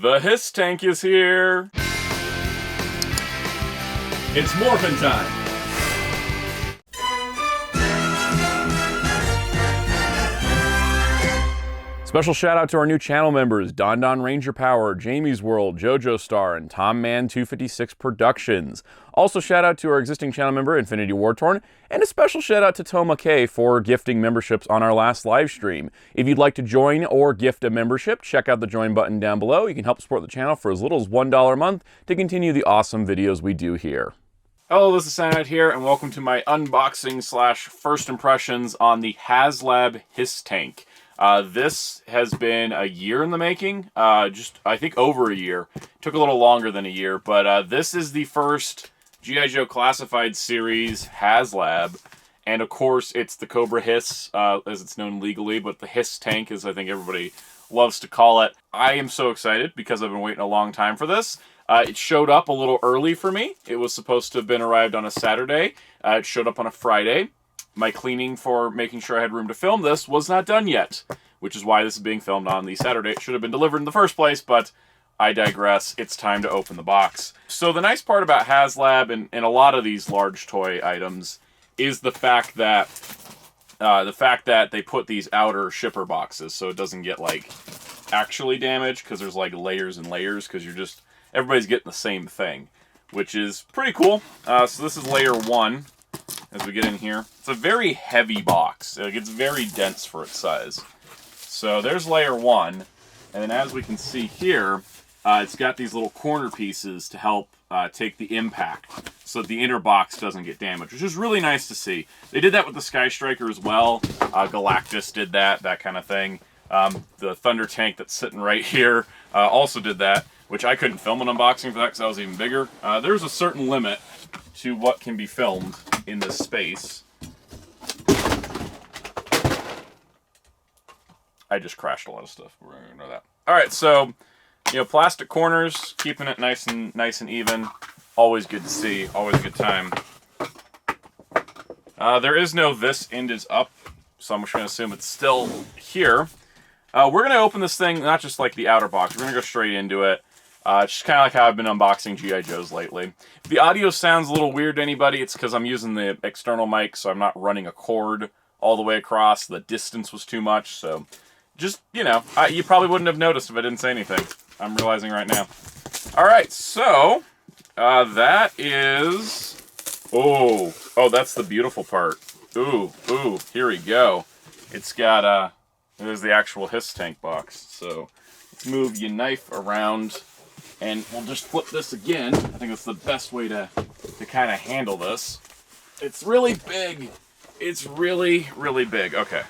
The HISS tank is here! It's morphin' time! Special shout out to our new channel members, Don Ranger Power, Jamie's World, JoJo Star, and Tom Man 256 Productions. Also shout out to our existing channel member, Infinity Wartorn, and a special shout out to Toma K for gifting memberships on our last live stream. If you'd like to join or gift a membership, check out the join button down below. You can help support the channel for as little as $1 a month to continue the awesome videos we do here. Hello, this is Soundout here, and welcome to my unboxing slash first impressions on the Haslab HISS tank. This has been a year in the making, I think over a year. Took a little longer than a year, but this is the first G.I. Joe Classified Series Haslab, and of course it's the Cobra HISS, as it's known legally, but the HISS tank, as I think everybody loves to call it. I am so excited because I've been waiting a long time for this. It showed up a little early for me. It was supposed to have been arrived on a Saturday. It showed up on a Friday. My cleaning for making sure I had room to film this was not done yet, which is why this is being filmed on the Saturday. It should have been delivered in the first place, but I digress. It's time to open the box. So the nice part about Haslab and a lot of these large toy items is the fact that they put these outer shipper boxes so it doesn't get like actually damaged, because there's like layers and layers, because everybody's getting the same thing, which is pretty cool. So this is layer 1. As we get in here, it's a very heavy box. It's very dense for its size. So there's layer 1, and then as we can see here, it's got these little corner pieces to help take the impact so that the inner box doesn't get damaged, which is really nice to see. They did that with the Sky Striker as well. Galactus did that kind of thing. The Thunder tank that's sitting right here also did that, which I couldn't film an unboxing for that because that was even bigger. There's a certain limit to what can be filmed in this space. I just crashed a lot of stuff. We're gonna know that. All right, so plastic corners, keeping it nice and even. Always good to see. Always a good time. There is no "this end is up," so I'm just gonna assume it's still here. We're gonna open this thing not just like the outer box. We're gonna go straight into it. It's just kind of like how I've been unboxing G.I. Joes lately. If the audio sounds a little weird to anybody, it's because I'm using the external mic, so I'm not running a cord all the way across. The distance was too much, so just, you probably wouldn't have noticed if I didn't say anything. I'm realizing right now. All right, so that is... Oh, that's the beautiful part. Ooh, here we go. It's got, there's the actual HISS tank box. So let's move your knife around. And we'll just flip this again. I think that's the best way to kind of handle this. It's really big. It's really, really big. Okay.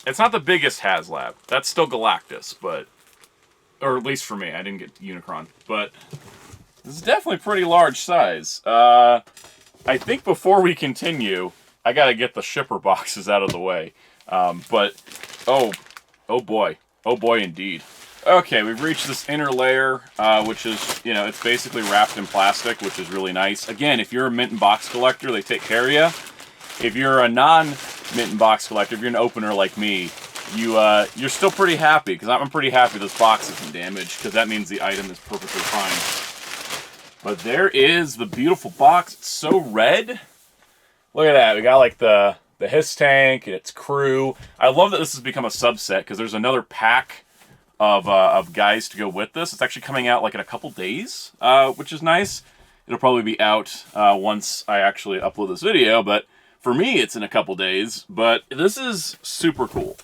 It's not the biggest Haslab. That's still Galactus, but... Or at least for me. I didn't get Unicron. But this is definitely pretty large size. I think before we continue, I gotta get the shipper boxes out of the way. But, oh boy. Oh boy indeed. Okay, we've reached this inner layer, which is, it's basically wrapped in plastic, which is really nice. Again, if you're a mint and box collector, they take care of you. If you're a non-mint and box collector, if you're an opener like me, you're still pretty happy, because I'm pretty happy this box isn't damaged, because that means the item is perfectly fine. But there is the beautiful box. It's so red. Look at that. We got like the HISS tank and its crew. I love that this has become a subset, because there's another pack of guys to go with this. It's actually coming out like in a couple days, which is nice. It'll probably be out once I actually upload this video, but for me it's in a couple days. But this is super cool.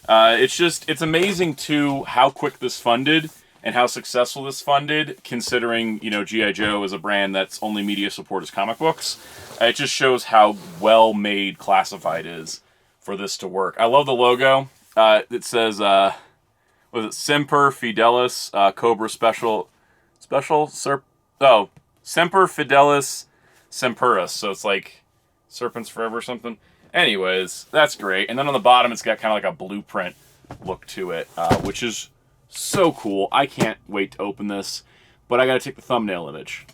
It's amazing too how quick this funded and how successful this funded, considering G.I. Joe is a brand that's only media support is comic books. It just shows how well made Classified is for this to work. I love the logo. It says was it Semper Fidelis, Cobra Semper Fidelis Semperus. So it's like Serpents Forever or something. Anyways, that's great. And then on the bottom, it's got kind of like a blueprint look to it, which is so cool. I can't wait to open this, but I gotta take the thumbnail image.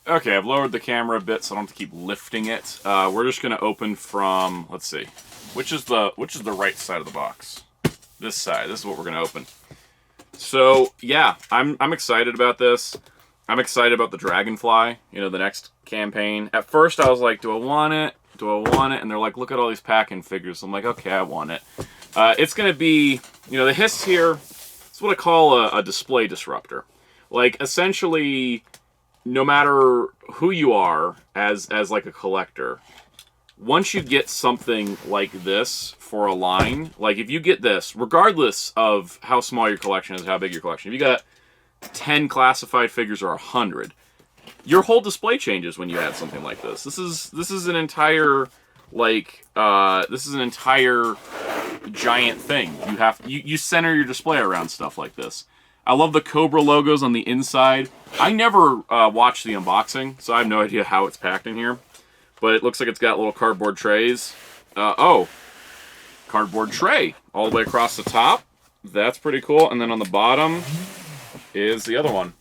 Okay, I've lowered the camera a bit so I don't have to keep lifting it. We're just gonna open from, let's see, which is the right side of the box? This side. This is what we're gonna open. So yeah, I'm excited about this. I'm excited about the Dragonfly, you know, the next campaign. At first I was like, do I want it? Do I want it? And they're like, look at all these pack-in figures. I'm like, okay, I want it. It's going to be, you know, the HISS here, it's what I call a display disruptor. Like, essentially, no matter who you are as like a collector, once you get something like this for a line, like if you get this, regardless of how small your collection is, how big your collection, if you got 10 classified figures or 100, your whole display changes when you add something like this. This is an entire giant thing. You center your display around stuff like this. I love the Cobra logos on the inside. I never watched the unboxing, so I have no idea how it's packed in here. But it looks like it's got little cardboard trays. Cardboard tray all the way across the top. That's pretty cool. And then on the bottom is the other one.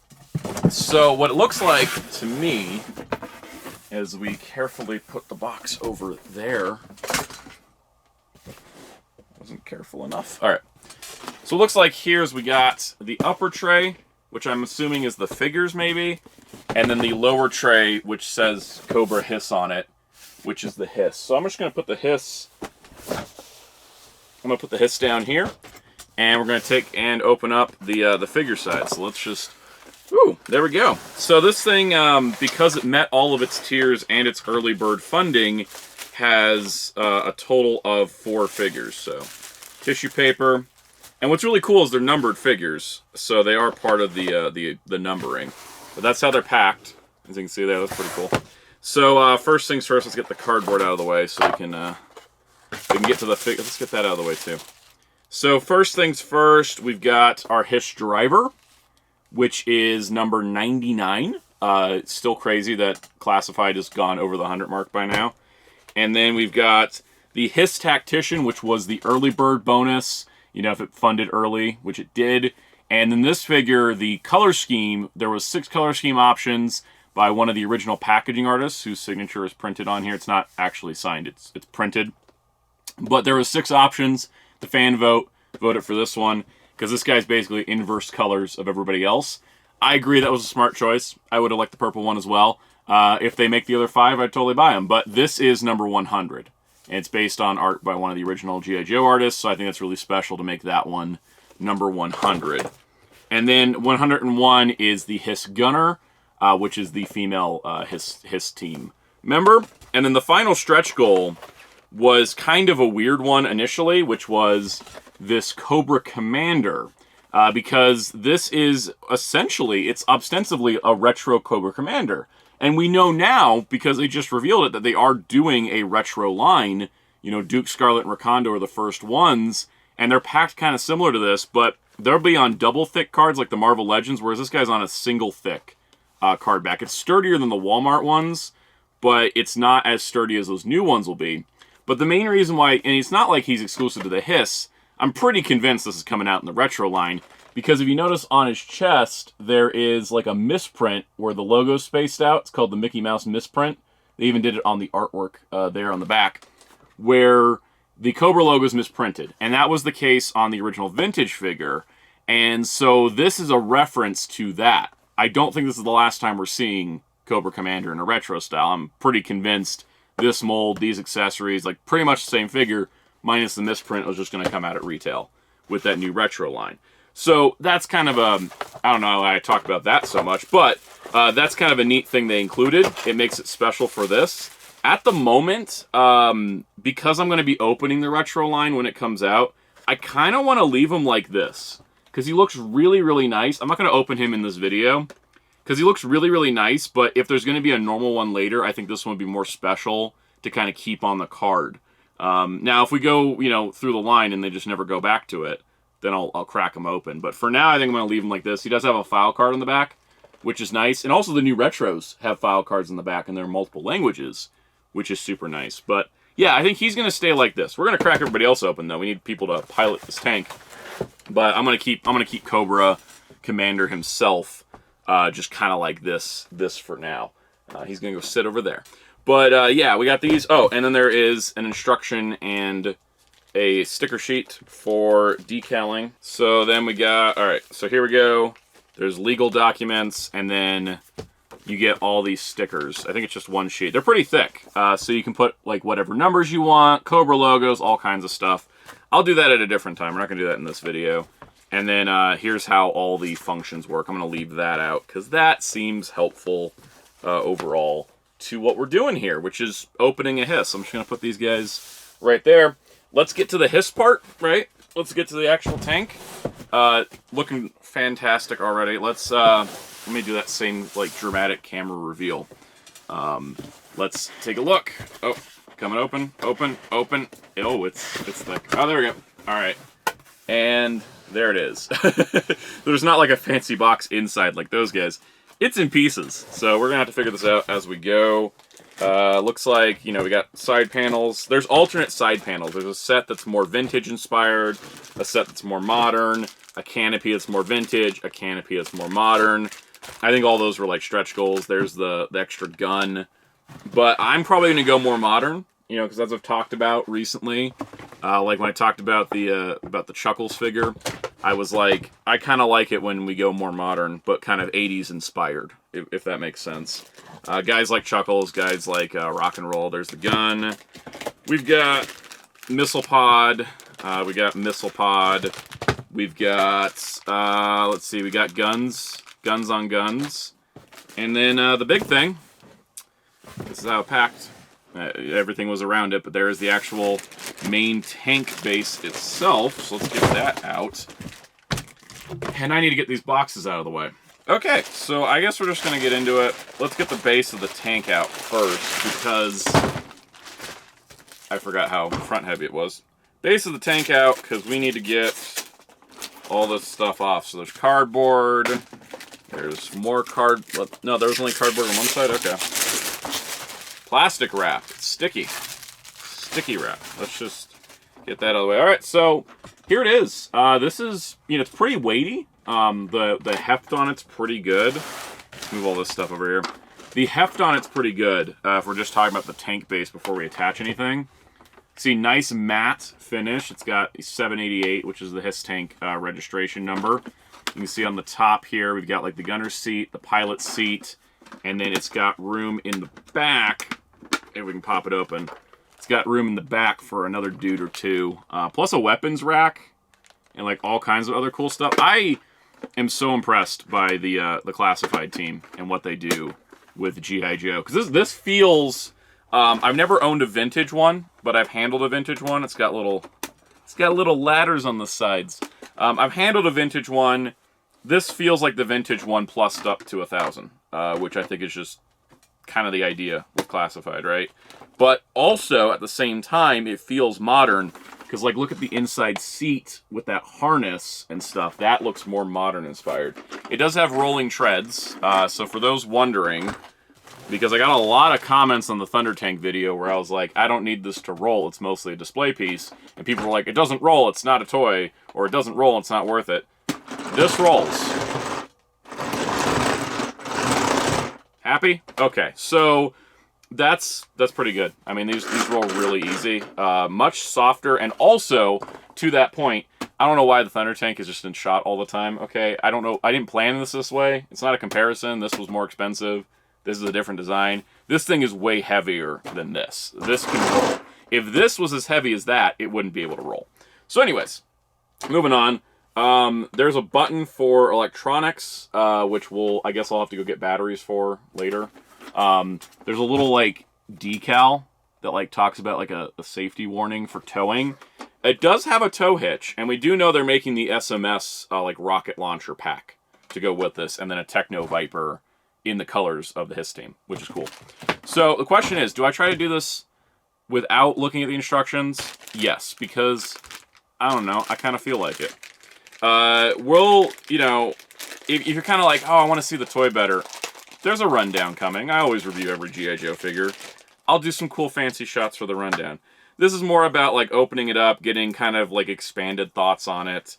So what it looks like to me, as we carefully put the box over there, wasn't careful enough. All right. So it looks like here's we got the upper tray, which I'm assuming is the figures maybe, and then the lower tray, which says Cobra HISS on it, which is the HISS. So I'm just going to put the HISS. I'm going to put the HISS down here, and we're going to take and open up the figure side. So let's just. Ooh, there we go. So this thing, because it met all of its tiers and its early bird funding, has a total of 4 figures. So tissue paper, and what's really cool is they're numbered figures, so they are part of the numbering. But that's how they're packed. As you can see there, that's pretty cool. So first things first, let's get the cardboard out of the way so we can get to the figure. Let's get that out of the way too. So first things first, we've got our HISS driver, which is number 99. It's still crazy that classified has gone over the 100 mark by now. And then we've got the HISS Tactician, which was the early bird bonus, you know, if it funded early, which it did. And in this figure, the color scheme, there was 6 color scheme options by one of the original packaging artists whose signature is printed on here. It's not actually signed, it's printed. But there was 6 options. The fan voted for this one, because this guy's basically inverse colors of everybody else. I agree that was a smart choice. I would have liked the purple one as well. If they make the other 5, I'd totally buy them. But this is number 100. And it's based on art by one of the original G.I. Joe artists, so I think that's really special to make that one number 100. And then 101 is the HISS Gunner, which is the female HISS team member. And then the final stretch goal was kind of a weird one initially, which was this Cobra Commander, because this is essentially, it's ostensibly a retro Cobra Commander. And we know now, because they just revealed it, that they are doing a retro line. You know, Duke, Scarlet, and Rakondo are the first ones, and they're packed kind of similar to this, but they'll be on double thick cards like the Marvel Legends, whereas this guy's on a single thick card back. It's sturdier than the Walmart ones, but it's not as sturdy as those new ones will be. But the main reason why, and it's not like he's exclusive to the HISS, I'm pretty convinced this is coming out in the retro line, because if you notice on his chest, there is like a misprint where the logo's spaced out. It's called the Mickey Mouse misprint. They even did it on the artwork there on the back, where the Cobra logo is misprinted. And that was the case on the original vintage figure. And so this is a reference to that. I don't think this is the last time we're seeing Cobra Commander in a retro style. I'm pretty convinced this mold, these accessories, like pretty much the same figure, minus the misprint, was just going to come out at retail with that new retro line. So that's kind of a, I don't know why I talk about that so much, but that's kind of a neat thing they included. It makes it special for this. At the moment, because I'm going to be opening the retro line when it comes out, I kind of want to leave him like this, because he looks really, really nice. I'm not going to open him in this video, because he looks really, really nice, but if there's going to be a normal one later, I think this one would be more special to kind of keep on the card. Now, if we go, you know, through the line and they just never go back to it, then I'll crack them open. But for now, I think I'm going to leave him like this. He does have a file card on the back, which is nice. And also the new retros have file cards in the back, and they're in multiple languages, which is super nice. But yeah, I think he's going to stay like this. We're going to crack everybody else open, though. We need people to pilot this tank. But I'm going to keep Cobra Commander himself just kind of like this for now. He's going to go sit over there. But yeah, we got these. Oh, and then there is an instruction and a sticker sheet for decaling. So then we got, all right, so here we go. There's legal documents, and then you get all these stickers. I think it's just one sheet. They're pretty thick, so you can put like whatever numbers you want, Cobra logos, all kinds of stuff. I'll do that at a different time. We're not going to do that in this video. And then here's how all the functions work. I'm going to leave that out because that seems helpful overall to what we're doing here, which is opening a HISS. I'm just going to put these guys right there. Let's get to the HISS part, right? Let's get to the actual tank. Looking fantastic already. Let's let me do that same like dramatic camera reveal. Let's take a look. Oh, coming open, open, open. Oh, it's thick. Oh, there we go. All right, and there it is. There's not like a fancy box inside like those guys. It's in pieces, so we're gonna have to figure this out as we go. Looks like, you know, we got side panels. There's alternate side panels. There's a set that's more vintage inspired, a set that's more modern, a canopy that's more vintage, a canopy that's more modern. I think all those were like stretch goals. There's the extra gun. But I'm probably going to go more modern, you know, because as I've talked about recently, like when I talked about the Chuckles figure, I was like, I kind of like it when we go more modern, but kind of 80s inspired, if that makes sense. Guys like Chuckles, guys like Rock and Roll. There's the gun. We've got Missile Pod. We got Missile Pod. We've got, let's see, we got guns. Guns on guns. And then the big thing, this is how packed everything was around it, but there is the actual main tank base itself. So let's get that out. And I need to get these boxes out of the way. Okay, so I guess we're just going to get into it. Let's get the base of the tank out first, because I forgot how front heavy it was. Base of the tank out, because we need to get all this stuff off. So there's cardboard. There's more no, there was only cardboard on one side? Okay. Plastic wrap. It's sticky. Sticky wrap. Let's just get that out of the way. All right, so here it is. This is, you know, it's pretty weighty. The heft on it's pretty good. Let's move all this stuff over here. The heft on it's pretty good, if we're just talking about the tank base before we attach anything. See, nice matte finish. It's got 788, which is the HISS tank registration number. You can see on the top here, we've got like the gunner's seat, the pilot's seat, and then it's got room in the back. If we can pop it open. It's got room in the back for another dude or two, plus a weapons rack and like all kinds of other cool stuff. I am so impressed by the classified team and what they do with G.I. Joe, because this feels. I've never owned a vintage one, but I've handled a vintage one. It's got little ladders on the sides. I've handled a vintage one. This feels like the vintage one plussed up to 1,000, which I think is just kind of the idea with classified, right? But also at the same time, it feels modern, because like look at the inside seat with that harness and stuff. That looks more modern inspired. It does have rolling treads, so for those wondering, because I got a lot of comments on the Thunder Tank video where I was like, I don't need this to roll, it's mostly a display piece. And people were like, it doesn't roll, it's not a toy. Or it doesn't roll, it's not worth it. This rolls. Happy? Okay, so that's pretty good. I mean, these roll really easy. Much softer, and also, to that point, I don't know why the Thunder Tank is just in shot all the time, okay? I don't know, I didn't plan this way. It's not a comparison, this was more expensive. This is a different design. This thing is way heavier than this. This can roll. If this was as heavy as that, it wouldn't be able to roll. So anyways, moving on. There's a button for electronics, which I guess I'll have to go get batteries for later. There's a little like decal that like talks about like a safety warning for towing. It does have a tow hitch, and we do know they're making the SMS like rocket launcher pack to go with this, and then a Techno Viper in the colors of the HISS team, which is cool. So the question is, do I try to do this without looking at the instructions? Yes, because I don't know, I kind of feel like it. You know, if you're kind of like, oh, I want to see the toy better, there's a rundown coming. I always review every G.I. Joe figure. I'll do some cool fancy shots for the rundown. This is more about like opening it up, getting kind of like expanded thoughts on it.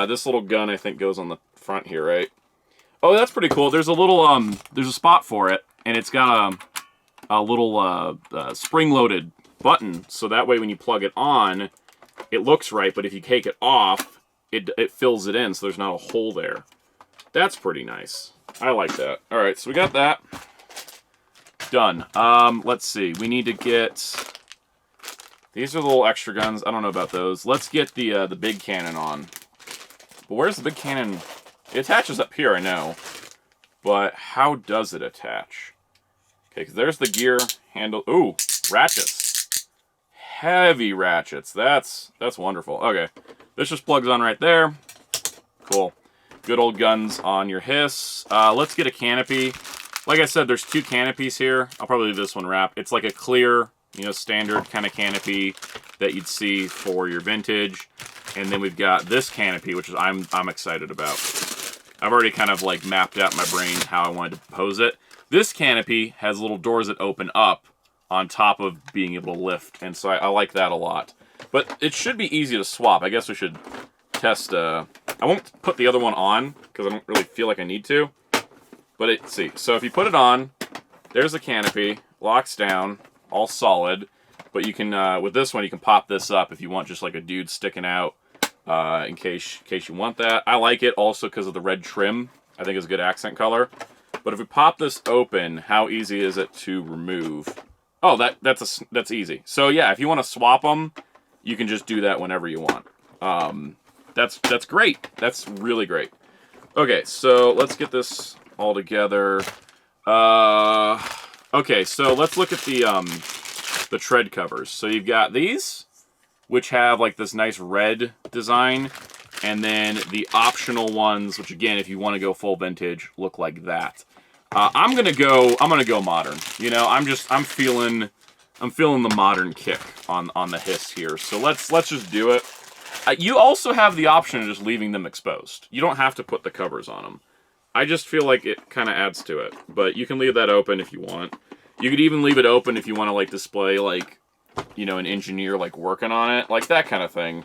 This little gun I think goes on the front here, right? Oh, that's pretty cool. There's a little, there's a spot for it, and it's got a little spring-loaded button, so that way when you plug it on, it looks right, but if you take it off, it fills it in, so there's not a hole there. That's pretty nice. I like that. All right, so we got that done. Let's see. We need to get... These are the little extra guns. I don't know about those. Let's get the big cannon on. But where's the big cannon? It attaches up here, I know. But how does it attach? Okay, because there's the gear handle. Ooh, ratchets. Heavy ratchets. That's wonderful. Okay, this just plugs on right there. Cool. Good old guns on your HISS. Let's get a canopy. Like I said, there's 2 canopies here. I'll probably leave this one wrapped. It's like a clear, you know, standard kind of canopy that you'd see for your vintage. And then we've got this canopy, which is I'm excited about. I've already kind of like mapped out in my brain how I wanted to pose it. This canopy has little doors that open up on top of being able to lift, and so I like that a lot. But it should be easy to swap. I guess we should test. I won't put the other one on because I don't really feel like I need to. But see. So if you put it on, there's the canopy, locks down, all solid. But you can with this one you can pop this up if you want just like a dude sticking out in case you want that. I like it also because of the red trim. I think it's a good accent color. But if we pop this open, how easy is it to remove? Oh, that's easy. So yeah, if you want to swap them, you can just do that whenever you want. That's great. That's really great. Okay, so let's get this all together. Okay, so let's look at the tread covers. So you've got these, which have like this nice red design, and then the optional ones, which again, if you want to go full vintage, look like that. I'm gonna go modern. You know, I'm feeling the modern kick on the HISS here. So let's just do it. You also have the option of just leaving them exposed. You don't have to put the covers on them. I just feel like it kind of adds to it. But you can leave that open if you want. You could even leave it open if you want to like display like, you know, an engineer like working on it, like that kind of thing.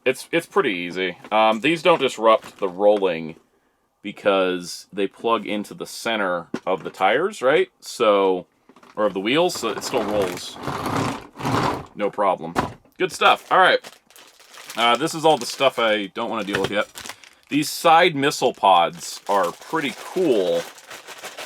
It's pretty easy. These don't disrupt the rolling because they plug into the center of the tires, right? So, or of the wheels, so it still rolls. No problem. Good stuff. All right. This is all the stuff I don't want to deal with yet. These side missile pods are pretty cool,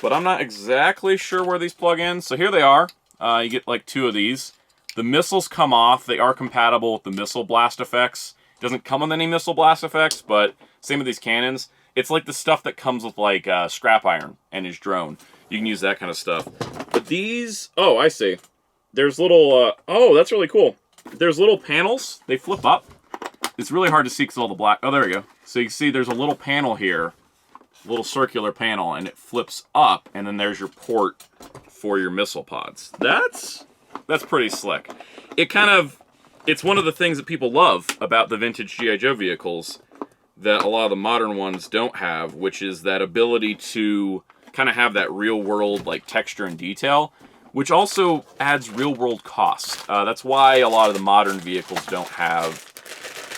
but I'm not exactly sure where these plug in. So here they are. You get like 2 of these. The missiles come off. They are compatible with the missile blast effects. It doesn't come with any missile blast effects, but same with these cannons. It's like the stuff that comes with like scrap iron and his drone. You can use that kind of stuff. But these, oh, I see. There's little, oh, that's really cool. There's little panels. They flip up. It's really hard to see because all the black, oh, there we go. So you can see there's a little panel here, a little circular panel, and it flips up, and then there's your port for your missile pods. That's pretty slick. It's one of the things that people love about the vintage G.I. Joe vehicles that a lot of the modern ones don't have, which is that ability to kind of have that real world like texture and detail, which also adds real world cost. That's why a lot of the modern vehicles don't have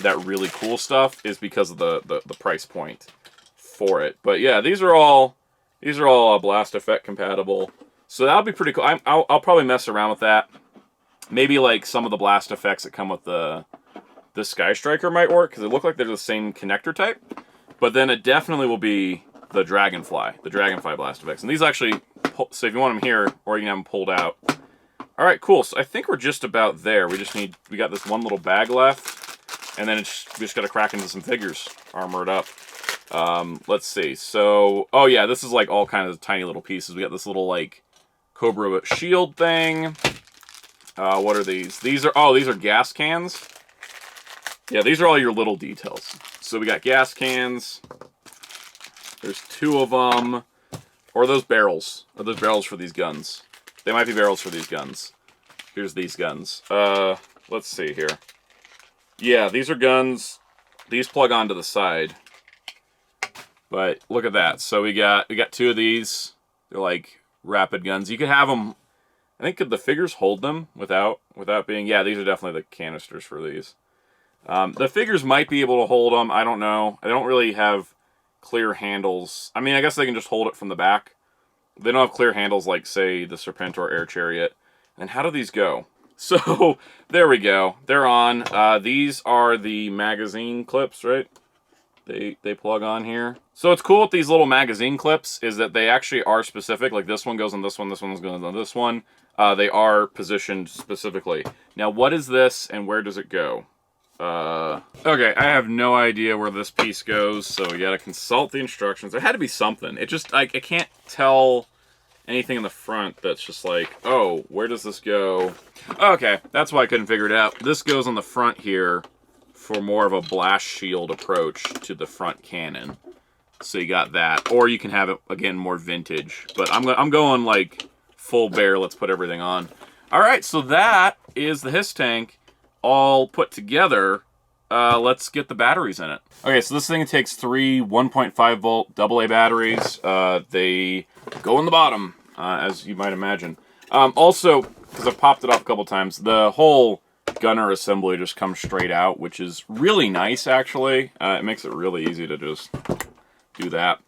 that really cool stuff, is because of the price point for it. But yeah, these are all blast effect compatible, so that'll be pretty cool. I'll probably mess around with that. Maybe like some of the blast effects that come with the Sky Striker might work, because they look like they're the same connector type. But then it definitely will be the Dragonfly blast effects. And these actually, so if you want them here, or you can have them pulled out. All right, cool. So I think we're just about there. We got this one little bag left, and then we just got to crack into some figures, armor it up. Let's see. So, oh yeah, this is like all kinds of tiny little pieces. We got this little like Cobra shield thing. What are these? These are gas cans. Yeah, these are all your little details. So we got gas cans. There's 2 of them. Or those barrels. Are those barrels for these guns? They might be barrels for these guns. Here's these guns. Let's see here. Yeah, these are guns. These plug onto the side. But look at that. So we got 2 of these. They're like rapid guns. You could have them. I think, could the figures hold them without being... Yeah, these are definitely the canisters for these. The figures might be able to hold them. I don't know. They don't really have clear handles. I mean, I guess they can just hold it from the back. They don't have clear handles like, say, the Serpentor Air Chariot. And how do these go? So there we go. They're on. These are the magazine clips, right? They plug on here. So what's cool with these little magazine clips is that they actually are specific. Like this one goes on this one goes on this one. They are positioned specifically. Now what is this and where does it go? Okay, I have no idea where this piece goes, so you gotta consult the instructions. There had to be something. It just, I can't tell anything in the front that's just like, oh, where does this go? Okay, that's why I couldn't figure it out. This goes on the front here for more of a blast shield approach to the front cannon. So you got that. Or you can have it, again, more vintage. But I'm going, like, full bear. Let's put everything on. All right, so that is the HISS tank all put together. Let's get the batteries in it. Okay, so this thing takes 3 1.5 volt AA batteries. They go in the bottom, as you might imagine. Also, because I've popped it off a couple times, the whole gunner assembly just comes straight out, which is really nice, actually. It makes it really easy to just do that.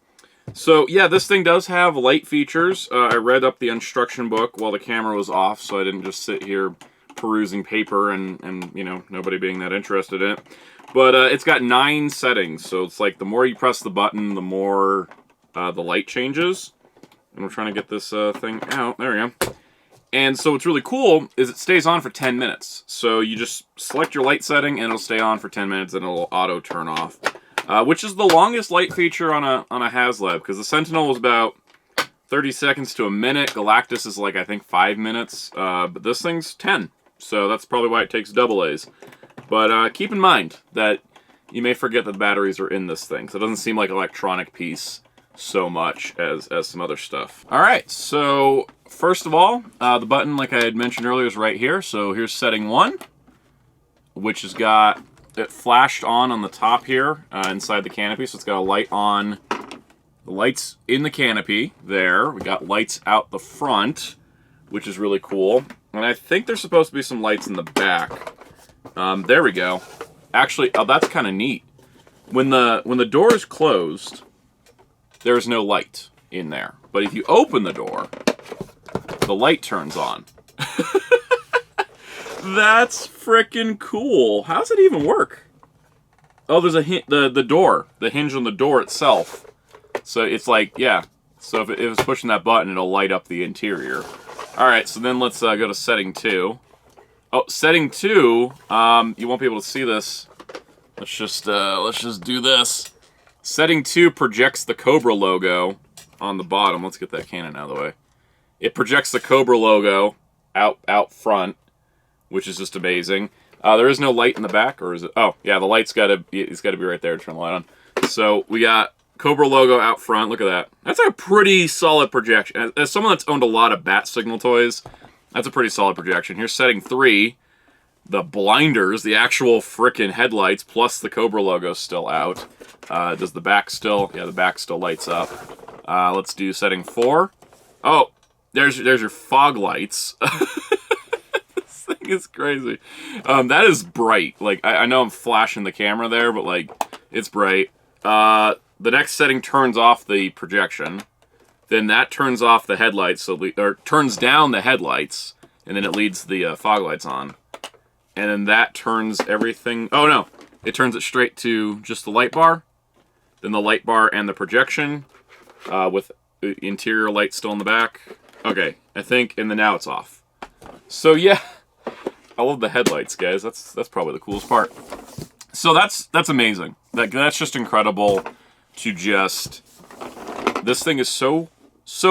So, yeah, this thing does have light features. I read up the instruction book while the camera was off, so I didn't just sit here perusing paper and you know, nobody being that interested in it. But it's got 9 settings, so it's like the more you press the button, the more the light changes. And we're trying to get this thing out. There we go. And so what's really cool is it stays on for 10 minutes. So you just select your light setting and it'll stay on for 10 minutes and it'll auto turn off. Which is the longest light feature on a Haslab, because the Sentinel was about 30 seconds to a minute. Galactus is like, I think, 5 minutes. But this thing's 10. So that's probably why it takes AA's. But keep in mind that you may forget that the batteries are in this thing. So it doesn't seem like an electronic piece so much as some other stuff. All right, so first of all, the button, like I had mentioned earlier, is right here. So here's setting 1, which has got it flashed on the top here inside the canopy. So it's got a light on. The lights in the canopy there. We got lights out the front, which is really cool. And I think there's supposed to be some lights in the back. There we go. Actually, oh, that's kind of neat. When the door is closed, there's no light in there. But if you open the door, the light turns on. That's freaking cool. How does it even work? Oh, there's the door, the hinge on the door itself. So it's like, yeah. So if it's pushing that button, it'll light up the interior. All right, so then let's go to setting 2. Oh, setting 2. You won't be able to see this. Let's just do this. Setting 2 projects the Cobra logo on the bottom. Let's get that cannon out of the way. It projects the Cobra logo out front, which is just amazing. There is no light in the back, or is it? Oh, yeah, the light's it's got to be right there to turn the light on. So we got Cobra logo out front. Look at that. That's a pretty solid projection. As someone that's owned a lot of bat signal toys, that's a pretty solid projection. Here's setting 3. The blinders, the actual frickin' headlights, plus the Cobra logo still out. Does the back still? Yeah, the back still lights up. Let's do setting 4. Oh, there's your fog lights. This thing is crazy. That is bright. Like, I know I'm flashing the camera there, but like, it's bright. The next setting turns off the projection. Then that turns off the headlights, or turns down the headlights, and then it leads the fog lights on. And then that turns everything... Oh, no. It turns it straight to just the light bar. Then the light bar and the projection with interior light still in the back. Okay, I think... And then now it's off. So, yeah. I love the headlights, guys. That's probably the coolest part. So that's amazing. That's just incredible to just... This thing is so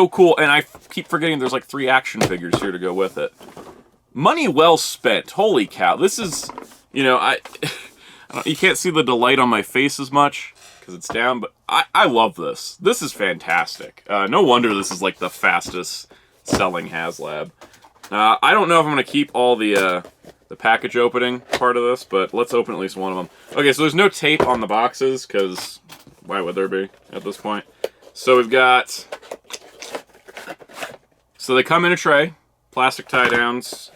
cool. And I keep forgetting there's like 3 action figures here to go with it. Money well spent. Holy cow. This is, you know, you can't see the delight on my face as much because it's down, but I love this. This is fantastic. No wonder this is like the fastest selling Haslab. I don't know if I'm going to keep all the package opening part of this, but let's open at least one of them. Okay, so there's no tape on the boxes because why would there be at this point? So we've got, so they come in a tray, plastic tie downs.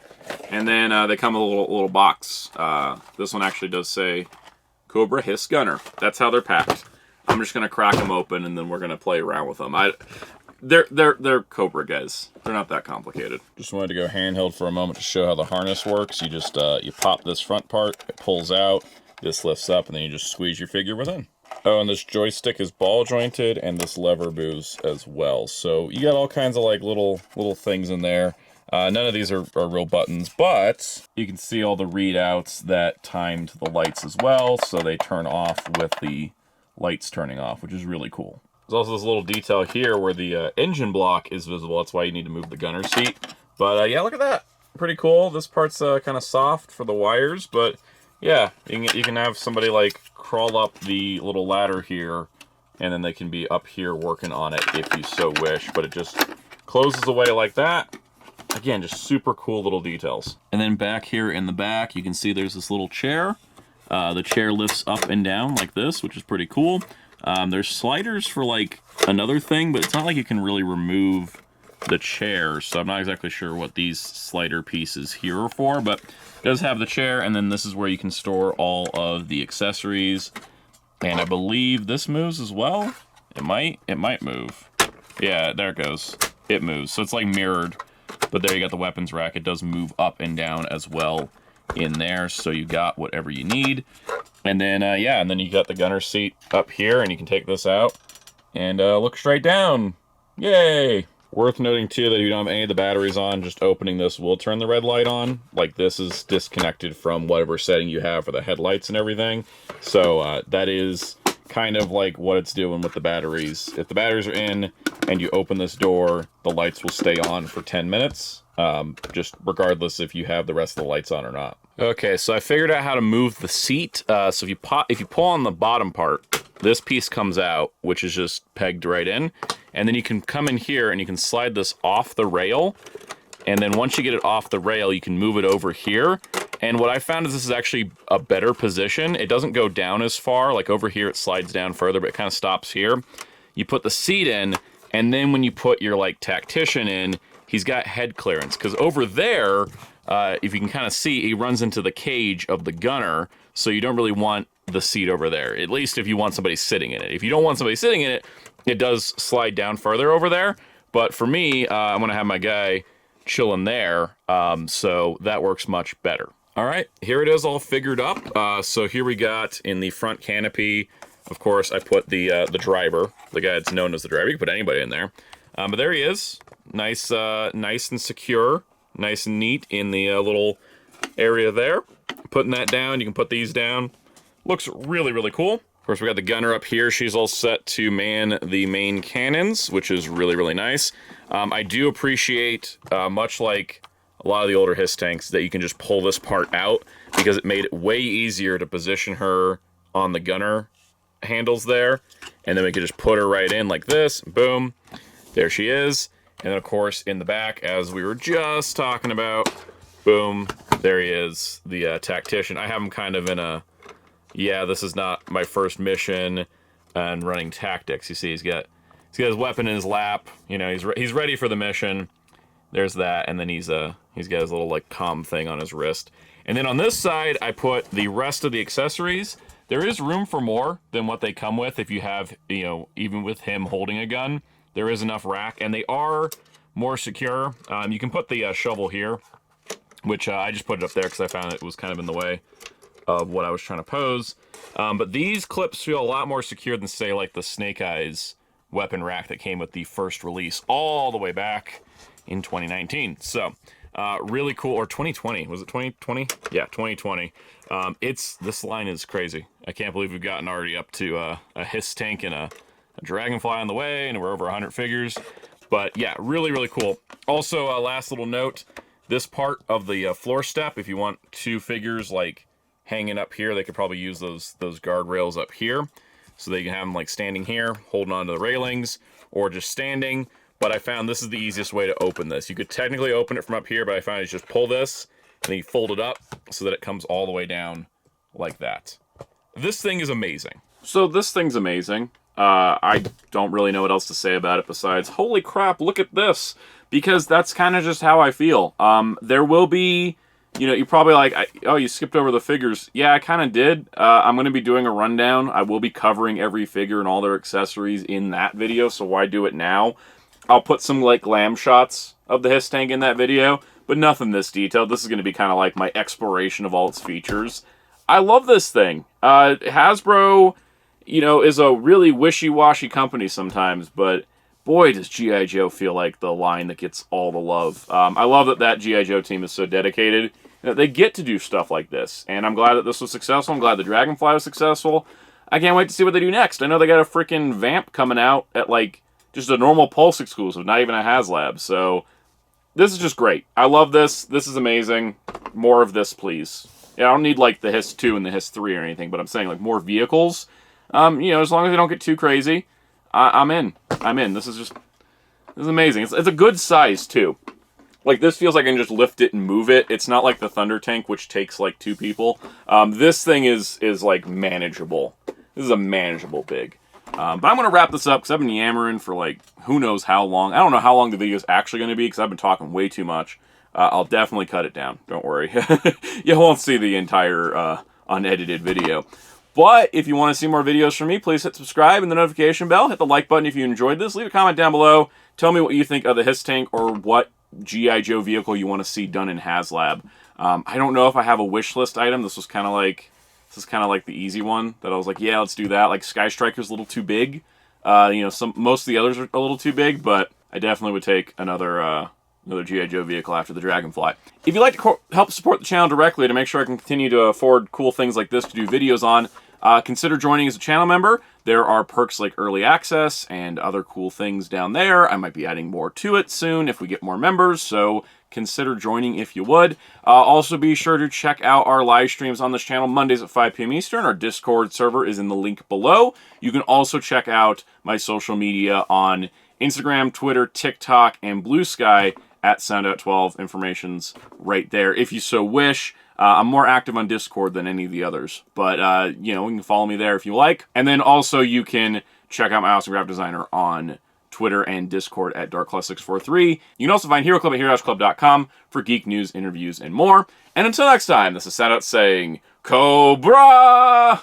And then they come with a little box. This one actually does say Cobra HISS Gunner. That's how they're packed. I'm just going to crack them open and then we're going to play around with them. they're Cobra guys. They're not that complicated. Just wanted to go handheld for a moment to show how the harness works. You just you pop this front part, it pulls out, this lifts up, and then you just squeeze your figure within. Oh, and this joystick is ball jointed, and this lever moves as well. So you got all kinds of like little things in there. None of these are real buttons, but you can see all the readouts that timed the lights as well, so they turn off with the lights turning off, which is really cool. There's also this little detail here where the engine block is visible. That's why you need to move the gunner seat. But yeah, look at that. Pretty cool. This part's kind of soft for the wires, but yeah, you can have somebody like crawl up the little ladder here, and then they can be up here working on it if you so wish. But it just closes away like that. Again, just super cool little details. And then back here in the back, you can see there's this little chair. The chair lifts up and down like this, which is pretty cool. There's sliders for like another thing, but it's not like you can really remove the chair, so I'm not exactly sure what these slider pieces here are for, but it does have the chair, and then this is where you can store all of the accessories. And I believe this moves as well. It might move. Yeah, there it goes. It moves. So it's like mirrored, but there you got the weapons rack. It does move up and down as well in there, so you got whatever you need. And then yeah, and then you got the gunner seat up here, and you can take this out and look straight down. Yay! Worth noting too that if you don't have any of the batteries on, just opening this will turn the red light on. Like, this is disconnected from whatever setting you have for the headlights and everything. So that is kind of like what it's doing with the batteries. If the batteries are in and you open this door, the lights will stay on for 10 minutes, just regardless if you have the rest of the lights on or not. Okay, so I figured out how to move the seat. So if you pull on the bottom part, this piece comes out, which is just pegged right in. And then you can come in here and you can slide this off the rail. And then once you get it off the rail, you can move it over here. And what I found is this is actually a better position. It doesn't go down as far. Like over here, it slides down further, but it kind of stops here. You put the seat in, and then when you put your like tactician in, he's got head clearance. Because over there, if you can kind of see, he runs into the cage of the gunner. So you don't really want the seat over there, at least if you want somebody sitting in it. If you don't want somebody sitting in it, it does slide down further over there. But for me, I'm going to have my guy chilling there, so that works much better. All right, here it is all figured up. So here we got in the front canopy, of course, I put the driver, the guy that's known as the driver. You can put anybody in there. But there he is, nice and secure, nice and neat in the little area there. Putting that down, you can put these down. Looks really, really cool. Of course, we got the gunner up here. She's all set to man the main cannons, which is really, really nice. I do appreciate, much like a lot of the older HISS tanks, that you can just pull this part out, because it made it way easier to position her on the gunner handles there. And then we could just put her right in like this. Boom. There she is. And then, of course, in the back, as we were just talking about, boom, there he is, the tactician. I have him kind of in a, yeah, this is not my first mission, and running tactics. You see, he's got his weapon in his lap. You know, he's ready for the mission. There's that, and then he's got his little like comm thing on his wrist. And then on this side, I put the rest of the accessories. There is room for more than what they come with. If you have, you know, even with him holding a gun, there is enough rack, and they are more secure. You can put the shovel here, which I just put it up there because I found it was kind of in the way of what I was trying to pose. But these clips feel a lot more secure than, say, like the Snake Eyes weapon rack that came with the first release all the way back in 2019. So, really cool. Or 2020. Was it 2020? Yeah, 2020. This line is crazy. I can't believe we've gotten already up to a HISS tank and a Dragonfly on the way, and we're over 100 figures. But yeah, really, really cool. Also, last little note, this part of the floor step, if you want two figures like hanging up here, they could probably use those guardrails up here, so they can have them like standing here, holding onto the railings, or just standing. But I found this is the easiest way to open this. You could technically open it from up here, but I found you just pull this, and then you fold it up so that it comes all the way down like that. This thing is amazing. So this thing's amazing. I don't really know what else to say about it besides, holy crap, look at this. Because that's kind of just how I feel. There will be, you know, you're probably like, oh, you skipped over the figures. Yeah, I kind of did. I'm going to be doing a rundown. I will be covering every figure and all their accessories in that video, so why do it now? I'll put some like glam shots of the HISS tank in that video, but nothing this detailed. This is going to be kind of like my exploration of all its features. I love this thing. Hasbro, you know, is a really wishy-washy company sometimes, but boy, does G.I. Joe feel like the line that gets all the love. I love that that G.I. Joe team is so dedicated that they get to do stuff like this, and I'm glad that this was successful. I'm glad the Dragonfly was successful. I can't wait to see what they do next. I know they got a freaking Vamp coming out at, like, just a normal Pulse exclusive, not even a Haslab, so this is just great. I love this. This is amazing. More of this, please. Yeah, I don't need, like, the HISS 2 and the HISS 3 or anything, but I'm saying, like, more vehicles. You know, as long as they don't get too crazy, I'm in. I'm in. This is amazing. It's a good size, too. Like, this feels like I can just lift it and move it. It's not like the Thunder Tank, which takes, like, 2 people. This thing is like, manageable. This is a manageable big. But I'm going to wrap this up, because I've been yammering for, like, who knows how long. I don't know how long the video is actually going to be, because I've been talking way too much. I'll definitely cut it down. Don't worry. You won't see the entire unedited video. But if you want to see more videos from me, please hit subscribe and the notification bell. Hit the like button if you enjoyed this. Leave a comment down below. Tell me what you think of the HISS tank or what G.I. Joe vehicle you want to see done in Haslab. I don't know if I have a wish list item. This is kind of like the easy one that I was like, yeah, let's do that. Like Sky Striker's a little too big. You know, most of the others are a little too big, but I definitely would take another G.I. Joe vehicle after the Dragonfly. If you'd like to help support the channel directly to make sure I can continue to afford cool things like this to do videos on, consider joining as a channel member. There are perks like early access and other cool things down there. I might be adding more to it soon if we get more members, so consider joining if you would. Also be sure to check out our live streams on this channel Mondays at 5 p.m. Eastern. Our Discord server is in the link below. You can also check out my social media on Instagram, Twitter, TikTok, and Blue Sky at Soundout12. Information's right there if you so wish. I'm more active on Discord than any of the others, but, you know, you can follow me there if you like. And then also you can check out my awesome graphic designer on Twitter and Discord at darkclaw643. You can also find Hero Club at heroesclub.com for geek news, interviews, and more. And until next time, this is Soundout saying, Cobra!